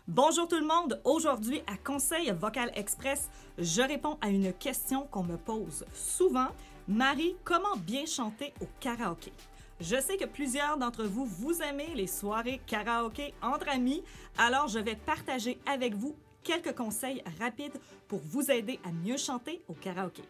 Bonjour tout le monde! Aujourd'hui, à Conseil Vocal Express, je réponds à une question qu'on me pose souvent. Marie, comment bien chanter au karaoké? Je sais que plusieurs d'entre vous, vous aimez les soirées karaoké entre amis, alors je vais partager avec vous quelques conseils rapides pour vous aider à mieux chanter au karaoké.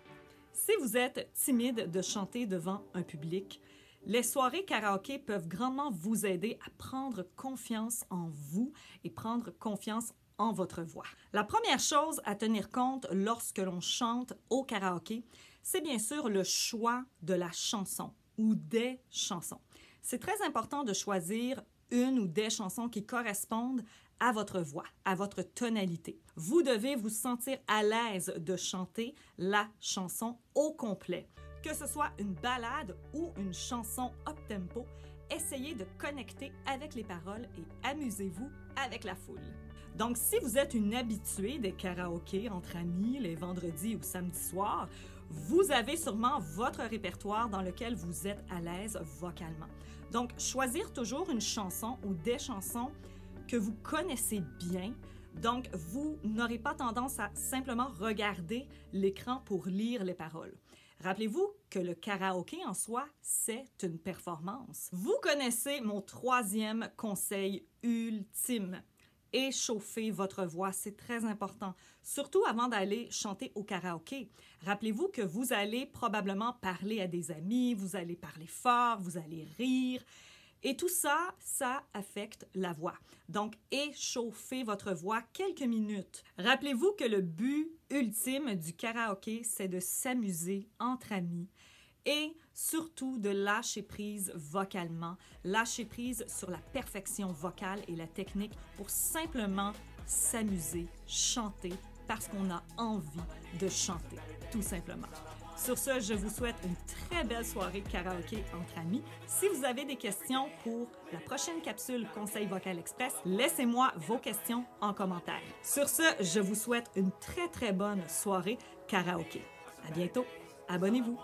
Si vous êtes timide de chanter devant un public, les soirées karaoké peuvent grandement vous aider à prendre confiance en vous et prendre confiance en votre voix. La première chose à tenir compte lorsque l'on chante au karaoké, c'est bien sûr le choix de la chanson ou des chansons. C'est très important de choisir une ou des chansons qui correspondent à votre voix, à votre tonalité. Vous devez vous sentir à l'aise de chanter la chanson au complet. Que ce soit une ballade ou une chanson up-tempo, essayez de connecter avec les paroles et amusez-vous avec la foule. Donc, si vous êtes une habituée des karaokés entre amis les vendredis ou samedis soirs, vous avez sûrement votre répertoire dans lequel vous êtes à l'aise vocalement. Donc, choisir toujours une chanson ou des chansons que vous connaissez bien. Donc, vous n'aurez pas tendance à simplement regarder l'écran pour lire les paroles. Rappelez-vous que le karaoké en soi, c'est une performance. Vous connaissez mon troisième conseil ultime. Échauffez votre voix, c'est très important, surtout avant d'aller chanter au karaoké. Rappelez-vous que vous allez probablement parler à des amis, vous allez parler fort, vous allez rire. Et tout ça, ça affecte la voix. Donc, échauffez votre voix quelques minutes. Rappelez-vous que le but ultime du karaoké, c'est de s'amuser entre amis et surtout de lâcher prise vocalement, lâcher prise sur la perfection vocale et la technique pour simplement s'amuser, chanter parce qu'on a envie de chanter, tout simplement. Sur ce, je vous souhaite une très belle soirée karaoké entre amis. Si vous avez des questions pour la prochaine capsule Conseil Vocal Express, laissez-moi vos questions en commentaire. Sur ce, je vous souhaite une très bonne soirée karaoké. À bientôt. Abonnez-vous.